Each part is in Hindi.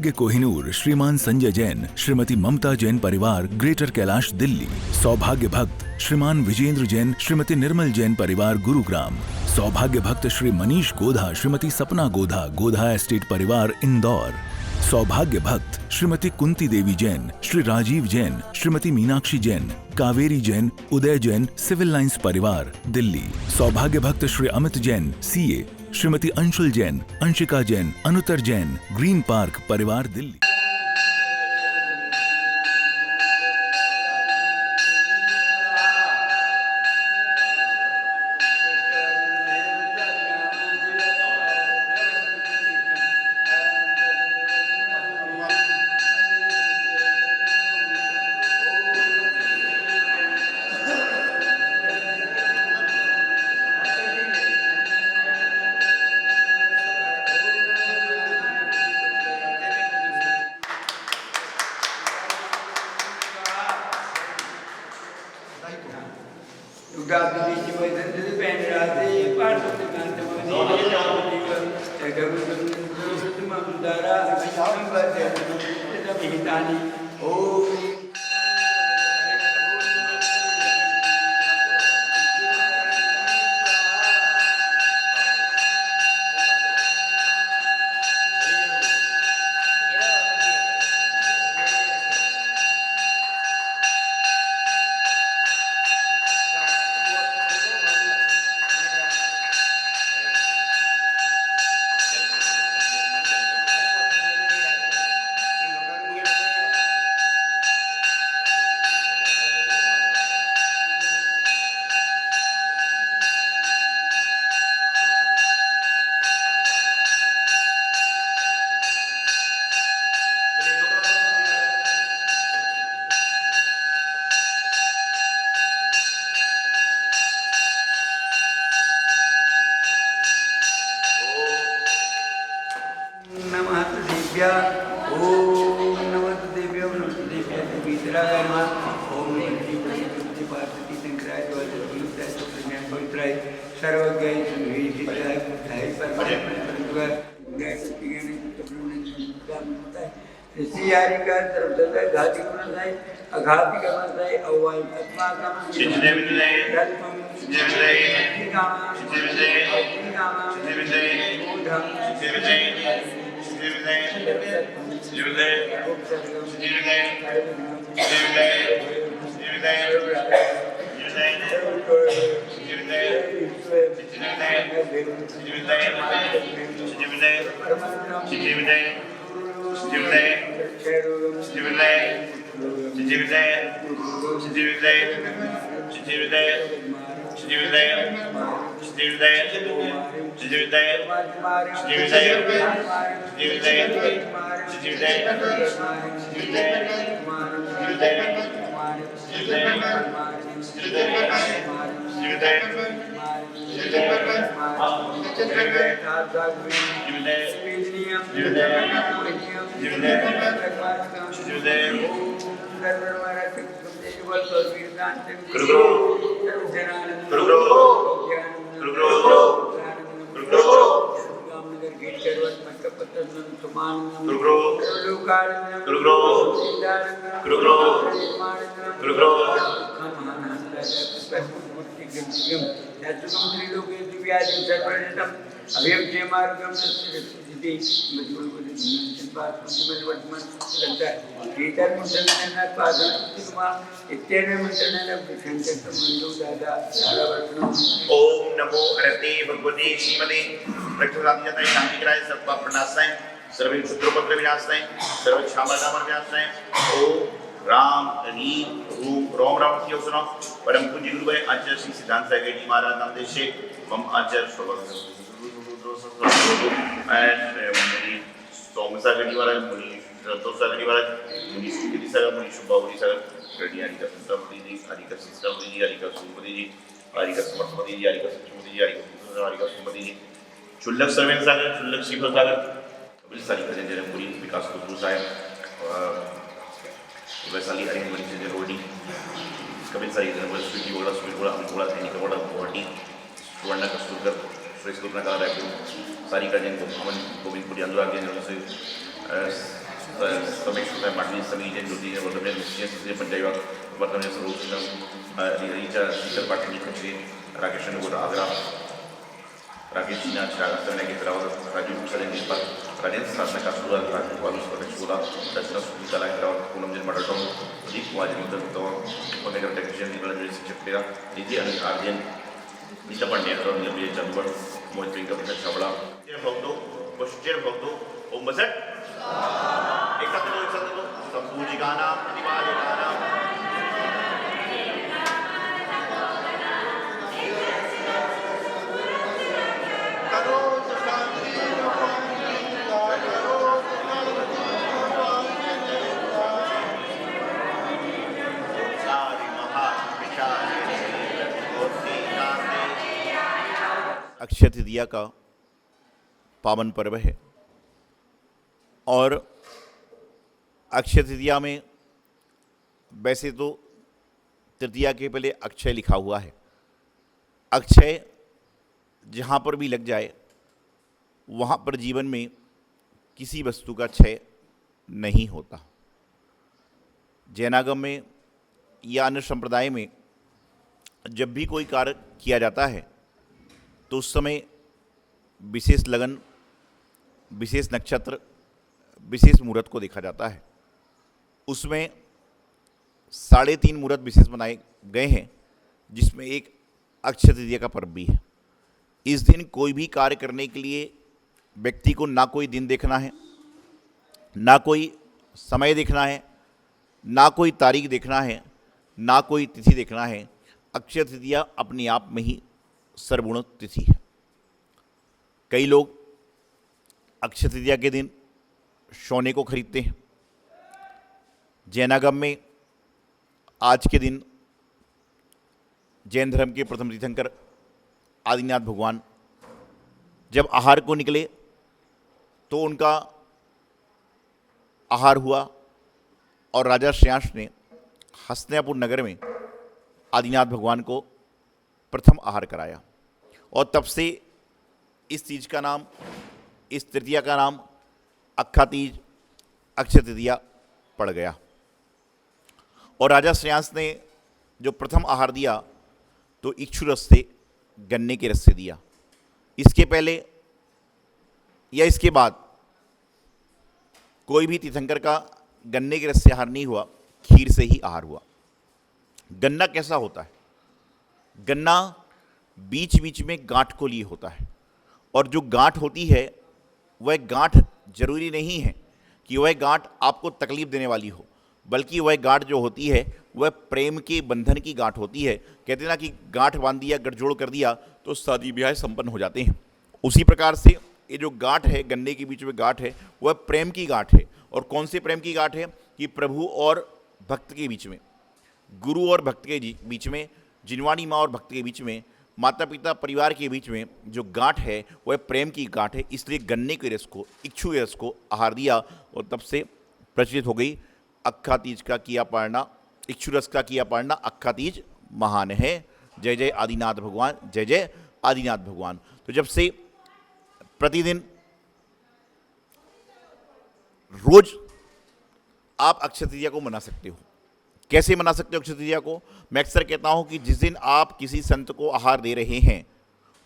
सौभाग्य कोहिनूर श्रीमान संजय जैन, श्रीमती ममता जैन परिवार, ग्रेटर कैलाश दिल्ली। सौभाग्य भक्त श्रीमान विजेंद्र जैन, श्रीमती निर्मल जैन परिवार, गुरुग्राम। सौभाग्य भक्त श्री मनीष गोधा, श्रीमती सपना गोधा, गोधा एस्टेट परिवार, इंदौर। सौभाग्य भक्त श्रीमती कुंती देवी जैन, श्री राजीव जैन, श्रीमती मीनाक्षी जैन, कावेरी जैन, उदय जैन, सिविल लाइंस परिवार, दिल्ली। सौभाग्य भक्त Shri Amit Jain, CA, Shrimati Anshul Jain, Anshika Jain, Anuttar Jain, green park परिवार, दिल्ली। ओम नमो हरते भगवते श्रीमते प्रकृतादिजताय शांतिकराय सर्वपापनाशाय सर्वक्षुद्रोपद्रव विनाशाय सर्वक्षामदामर विनाशाय। ओम राम रीम रूम रोम राम की सुनो परम पूज्य गुरुदेव आचार्य श्री सिद्धांत सागर जी महाराज नाम देशे मम आचार्य सोम सागर जी महाराज मुनि संतोष सागर जी महाराज मुनि सुखी सागर मुनि शुभावरी सागर हरि का संतपति जी हरि का सिस्टमपति जी हरि का सुमति जी हरि का समर्थपति जी हरि का सचपति जी हरि का सुमति जी चुल्लक सर्वेन सागर चुल्लक शिखर सागर कपिल सारी का जन मुनि विकास कुसुम साहेब वैशाली हरि मुनि जन रोडी कपिल सारी जन स्वीटी बोला स्वीट बोला अमित बोला सैनिक बोला बॉडी सुवर्ण कस्तूरकर श्री सुरनकार रायपुर सारी का जन अमन गोविंदपुरी अनुराग जन से समेश मांडवी समीचे ज्योती वर्धमान निश्चय सुधीर पंचायत वर्धमान सर्वोच्च हरिचा शीतल पाटील खचरे राकेश गोर आग्रा राकेश सिन्हा शागा के तलाव राजीव भूषण निष्पा राजेंद्र साधना का सूरज राजू बालू स्वदेश गोला रचना सुधी कला पूनम जन मडटो प्रदीप कुमार जन तो पनेगर टेक्नीशियन निकल जो शिक्षक तेरा निधि अनिल आर्यन नीता पांड्या और नियमित चंदगढ़ मोहित पिंका प्रसाद छावड़ा जेर भक्तो ओम बसट एक साथ दो संपूजी गाना अनिवार्य गाना अक्षय तृतीया का पावन पर्व है और अक्षय तृतीया में वैसे तो तृतीया के पहले अक्षय लिखा हुआ है। अक्षय जहाँ पर भी लग जाए वहाँ पर जीवन में किसी वस्तु का क्षय नहीं होता। जैनागम में या अन्य संप्रदाय में जब भी कोई कार्य किया जाता है तो उस समय विशेष लगन, विशेष नक्षत्र, विशेष मुहूर्त को देखा जाता है। उसमें 3.5 मुहूर्त विशेष बनाए गए हैं, जिसमें एक अक्षय तृतीया का पर्व भी है। इस दिन कोई भी कार्य करने के लिए व्यक्ति को ना कोई दिन देखना है, ना कोई समय देखना है, ना कोई तारीख देखना है, ना कोई तिथि देखना है। अक्षय तृतीया अपने आप में ही सर्वगुण तिथि है। कई लोग अक्षय तृतीया के दिन सोने को खरीदते हैं। जैनागम में आज के दिन जैन धर्म के प्रथम तीर्थंकर आदिनाथ भगवान जब आहार को निकले तो उनका आहार हुआ और राजा श्रेयांश ने हस्तिनापुर नगर में आदिनाथ भगवान को प्रथम आहार कराया और तब से इस तीज का नाम, इस तृतीया का नाम अक्खा तीज, अक्षय तृतीया पड़ गया। और राजा श्रेयांश ने जो प्रथम आहार दिया तो इक्षु रस से, गन्ने के रस से दिया। इसके पहले या इसके बाद कोई भी तीर्थंकर का गन्ने के रस से आहार नहीं हुआ, खीर से ही आहार हुआ। गन्ना कैसा होता है? गन्ना बीच बीच में गांठ को लिए होता है और जो गांठ होती है वह गांठ जरूरी नहीं है कि वह गांठ आपको तकलीफ देने वाली हो, बल्कि वह गांठ जो होती है वह प्रेम के बंधन की गांठ होती है। कहते हैं ना कि गांठ बांध दिया, गठजोड़ कर दिया तो शादी ब्याह संपन्न हो जाते हैं। उसी प्रकार से ये जो गांठ है, गन्ने के बीच में गांठ है, वह प्रेम की गांठ है। और कौन से प्रेम की गांठ है? कि प्रभु और भक्त के बीच में, गुरु और भक्त के बीच में, जिनवानी माँ और भक्त के बीच में, माता पिता परिवार के बीच में जो गांठ है वह प्रेम की गांठ है। इसलिए गन्ने के रस को, इक्षु के रस को आहार दिया और तब से प्रचलित हो गई अक्खा तीज का किया पारना, इक्षु रस का किया पारना अक्खा तीज महान है। जय जय आदिनाथ भगवान, जय जय आदिनाथ भगवान। तो जब से प्रतिदिन रोज आप अक्षय तृतीया को मना सकते हो। कैसे मना सकते हो अक्षय तृतीया को? मैं अक्सर कहता हूं कि जिस दिन आप किसी संत को आहार दे रहे हैं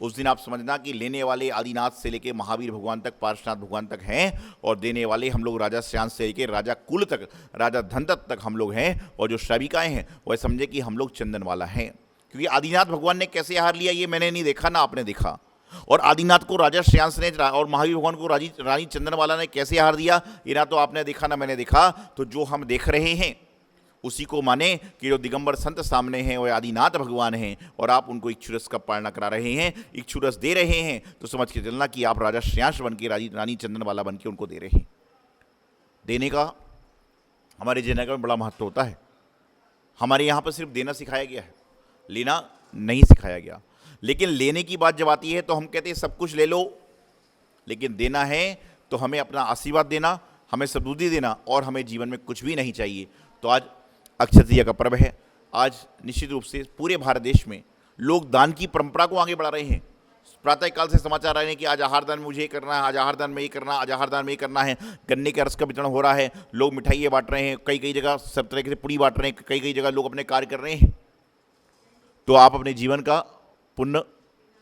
उस दिन आप समझना कि लेने वाले आदिनाथ से लेके महावीर भगवान तक, पार्श्वनाथ भगवान तक हैं और देने वाले हम लोग राजा श्रेयांश से लेके राजा कुल तक, राजा धनदत्त तक हम लोग हैं। और जो श्राविकाएँ हैं वह समझे कि हम लोग चंदन वाला हैं। क्योंकि आदिनाथ भगवान ने कैसे आहार लिया ये मैंने नहीं देखा, ना आपने देखा। और आदिनाथ को राजा श्रेयांश ने और महावीर भगवान को रानी चंदनवाला ने कैसे आहार दिया ये ना तो आपने देखा ना मैंने देखा। तो जो हम देख रहे हैं उसी को माने कि जो दिगंबर संत सामने हैं वह आदिनाथ भगवान हैं और आप उनको इक्षुरस का पालना करा रहे हैं, इक्षुरस दे रहे हैं, तो समझ के चलना कि आप राजा श्रेयांश बन के, रानी चंदनवाला बन के उनको दे रहे हैं। देने का हमारे जैनागम में बड़ा महत्व होता है। हमारे यहाँ पर सिर्फ देना सिखाया गया है, लेना नहीं सिखाया गया। लेकिन लेने की बात जब आती है तो हम कहते हैं सब कुछ ले लो, लेकिन देना है तो हमें अपना आशीर्वाद देना, हमें सद्बुद्धि देना और हमें जीवन में कुछ भी नहीं चाहिए। तो आज अक्षय तृतीया का पर्व है। आज निश्चित रूप से पूरे भारत देश में लोग दान की परंपरा को आगे बढ़ा रहे हैं। प्रातःकाल से समाचार आ रहे हैं कि आज आहारदान में मुझे ये करना है, आज आहारदान में ये करना है, आज आहारदान में ये करना है। गन्ने के रस का वितरण हो रहा है, लोग मिठाइयाँ बांट रहे हैं, कई कई जगह सब तरह से पुड़ी बांट रहे हैं, कई कई जगह लोग अपने कार्य कर रहे हैं। तो आप अपने जीवन का पुण्य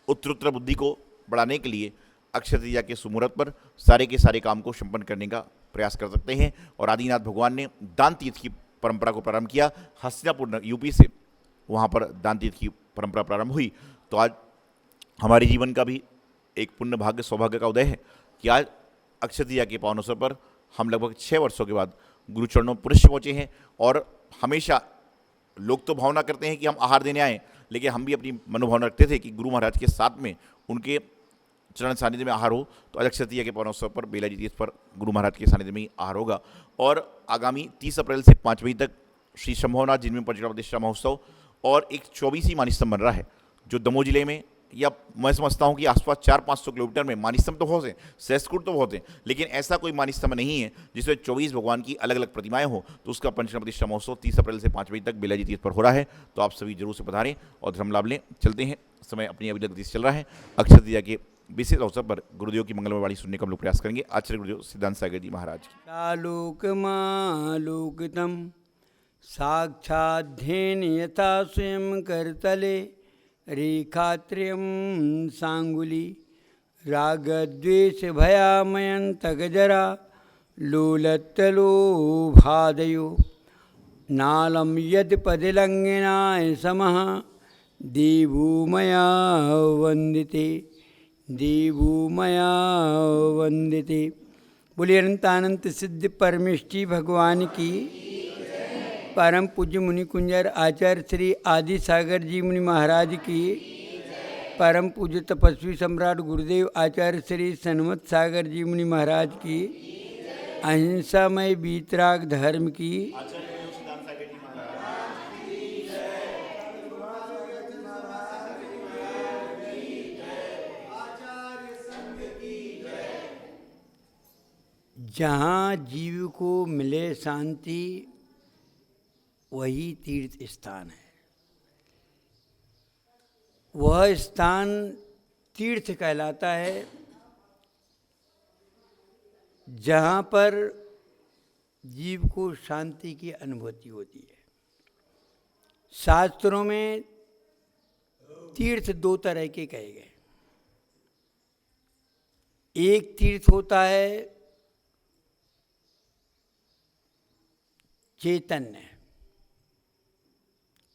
उत्तरोत्तर बुद्धि को बढ़ाने के लिए अक्षय तृतीया के सुमुहूर्त पर सारे के सारे काम को संपन्न करने का प्रयास कर सकते हैं। और आदिनाथ भगवान ने दान तीर्थ की परंपरा को प्रारंभ किया। हस्तिनापुर यूपी से वहाँ पर दान तीर्थ की परंपरा प्रारंभ हुई। तो आज हमारे जीवन का भी एक पुण्य भाग्य सौभाग्य का उदय है कि आज अक्षय तृतीया के पावन अवसर पर हम लगभग 6 वर्षों के बाद गुरु चरणों में पुनश्च पहुँचे हैं। और हमेशा लोग तो भावना करते हैं कि हम आहार देने आए, लेकिन हम भी अपनी मनोभावना रखते थे कि गुरु महाराज के साथ में उनके चरण सानिध्य में आहार हो। तो आज अक्षय तृतीया के पावन अवसर पर बेला जी तीर्थ पर गुरु महाराज के सानिध्य में ही आहार होगा। और आगामी 30 अप्रैल से 5 मई तक श्री शंभवनाथ जिनमें पंचकड़ा प्रतिष्ठा महोत्सव और एक 24 मानिस्तंभ बन रहा है, जो दमोह जिले में, या मैं समझता हूँ कि आसपास 400-500 किलोमीटर में मानिस्तंभ तो बहुत हैं, सहस्त्रकूट तो बहुत हैं, लेकिन ऐसा कोई मानिस्तंभ नहीं है जिसमें 24 भगवान की अलग अलग प्रतिमाएं हो। तो उसका पंचकड़ा प्रतिष्ठा महोत्सव 30 अप्रैल से 5 मई तक बेला जी तीर्थ पर हो रहा है। तो आप सभी जरूर से पधारें और धर्म लाभ लें। चलते हैं, समय अपनी अविरत गति से चल रहा है। अक्षय तृतीया के विशेष अवसर पर गुरुदेव की मंगलमय वाणी सुनने का हम लोग प्रयास करेंगे। आचार्य गुरुदेव सिद्धांत सागर जी महाराज की। आलोकमालोकितं साक्षाद्धेन यथा स्वयं करतले रेखात्रयं सांगुली रागद्वेषभयामयन्तकजरा लोलत्तलोभादयो नालं यत्पदिलङ्घनाय समः देवो मया वन्दिते, देवो मया वन्दिते। बोलिए अनंतानंत सिद्ध परमेष्टि भगवान की। परम पूज्य मुनि कुंजर आचार्य श्री आदि सागर जी मुनि महाराज की। परम पूज्य तपस्वी सम्राट गुरुदेव आचार्य श्री सन्मत सागर जी मुनि महाराज की। अहिंसामय वीतराग धर्म की। जहाँ जीव को मिले शांति वही तीर्थ स्थान है। वह स्थान तीर्थ कहलाता है जहाँ पर जीव को शांति की अनुभूति होती है। शास्त्रों में तीर्थ 2 तरह के कहे गए। एक तीर्थ होता है चैतन्य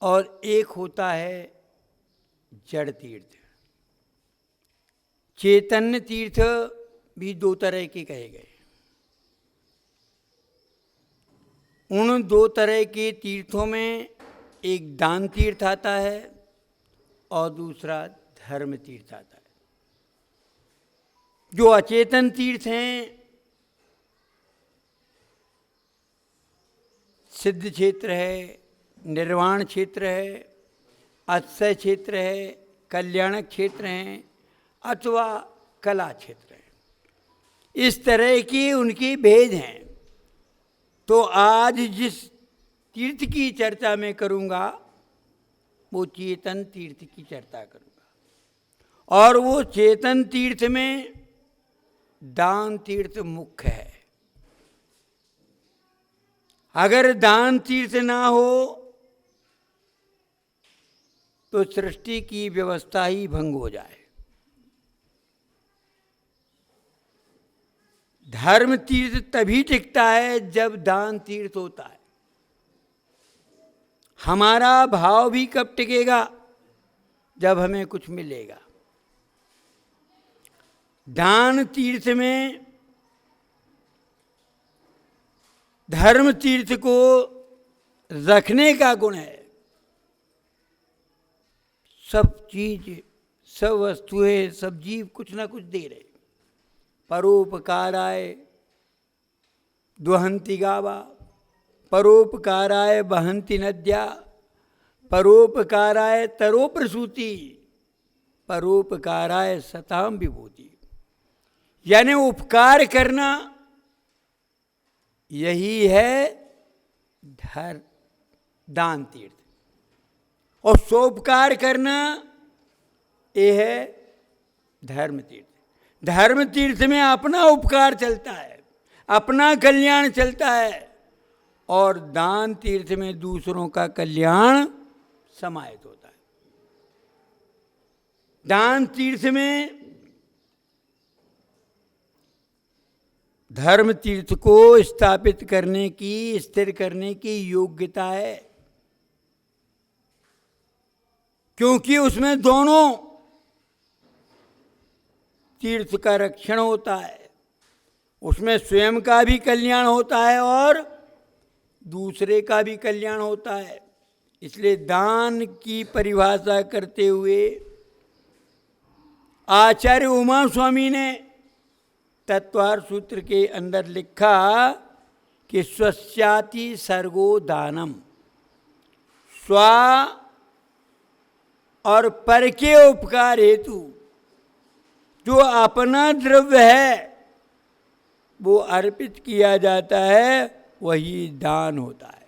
और एक होता है जड़ तीर्थ। चैतन्य तीर्थ भी 2 तरह के कहे गए। उन 2 तरह के तीर्थों में एक दान तीर्थ आता है और दूसरा धर्म तीर्थ आता है। जो अचेतन तीर्थ हैं, सिद्ध क्षेत्र है, निर्वाण क्षेत्र है, अक्षय क्षेत्र है, कल्याणक क्षेत्र है अथवा कला क्षेत्र है, इस तरह के उनके भेद हैं। तो आज जिस तीर्थ की चर्चा मैं करूंगा वो चेतन तीर्थ की चर्चा करूंगा। और वो चेतन तीर्थ में दान तीर्थ मुख्य है। अगर दान तीर्थ ना हो तो सृष्टि की व्यवस्था ही भंग हो जाए। धर्म तीर्थ तभी टिकता है जब दान तीर्थ होता है। हमारा भाव भी कब टिकेगा? जब हमें कुछ मिलेगा। दान तीर्थ में धर्म तीर्थ को रखने का गुण है। सब चीज, सब वस्तुएं, सब जीव कुछ ना कुछ दे रहे। परोपकाराय दुहंति गावा, परोपकाराय बहंति नद्या, परोपकाराय तरो प्रसूति, परोपकाराय सताम विभूति। यानी उपकार करना यही है दान तीर्थ, और सोपकार करना ये है धर्म तीर्थ। धर्म तीर्थ में अपना उपकार चलता है, अपना कल्याण चलता है, और दान तीर्थ में दूसरों का कल्याण समाहित होता है। दान तीर्थ में धर्म तीर्थ को स्थापित करने की, स्थिर करने की योग्यता है, क्योंकि उसमें दोनों तीर्थ का रक्षण होता है, उसमें स्वयं का भी कल्याण होता है और दूसरे का भी कल्याण होता है। इसलिए दान की परिभाषा करते हुए आचार्य उमा स्वामी ने तत्वार सूत्र के अंदर लिखा कि स्वस्याति सर्गो दानम, स्व और पर के उपकार हेतु जो अपना द्रव्य है वो अर्पित किया जाता है, वही दान होता है,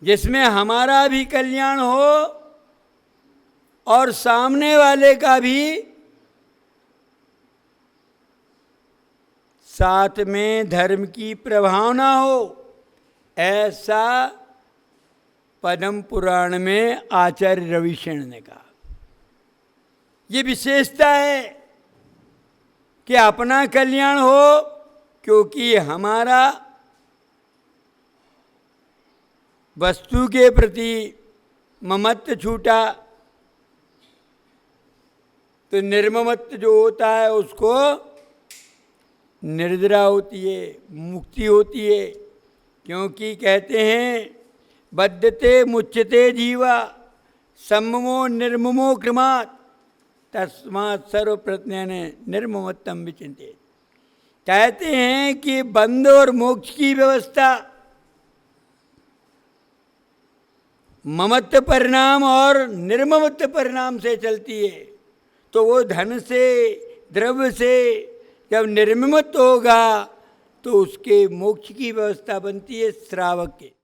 जिसमें हमारा भी कल्याण हो और सामने वाले का भी, साथ में धर्म की प्रभावना हो। ऐसा पद्म पुराण में आचार्य रविशरण ने कहा। ये विशेषता है कि अपना कल्याण हो, क्योंकि हमारा वस्तु के प्रति ममत्व छूटा, तो निर्ममत्व जो होता है उसको निर्जरा होती है, मुक्ति होती है। क्योंकि कहते हैं बद्धते मुच्यते जीवा सम्ममो निर्ममो कृमात् तस्मात् सर्व प्रज्ञान निर्ममत्वम विचिंते। कहते हैं कि बंध और मोक्ष की व्यवस्था ममत्व परिणाम और निर्ममत्व परिणाम से चलती है। तो वो धन से, द्रव्य से जब निर्ममत्व होगा तो उसके मोक्ष की व्यवस्था बनती है श्रावक के।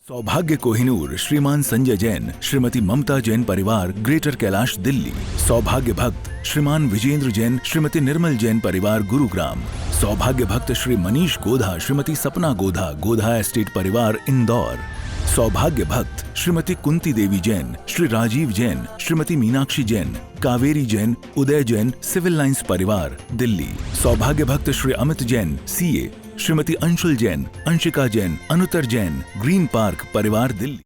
सौभाग्य कोहिनूर श्रीमान संजय जैन, श्रीमती ममता जैन परिवार, ग्रेटर कैलाश दिल्ली। सौभाग्य भक्त श्रीमान विजेंद्र जैन, श्रीमती निर्मल जैन परिवार, गुरुग्राम। सौभाग्य भक्त श्री मनीष गोधा, श्रीमती सपना गोधा, गोधा एस्टेट परिवार, इंदौर। सौभाग्य भक्त श्रीमती कुंती देवी जैन, श्री राजीव जैन, श्रीमती मीनाक्षी जैन, कावेरी जैन, उदय जैन, सिविल लाइंस परिवार, दिल्ली। सौभाग्य भक्त Shri Amit Jain, CA, Shrimati Anshul Jain, Anshika Jain, Anuttar Jain, green park परिवार, दिल्ली।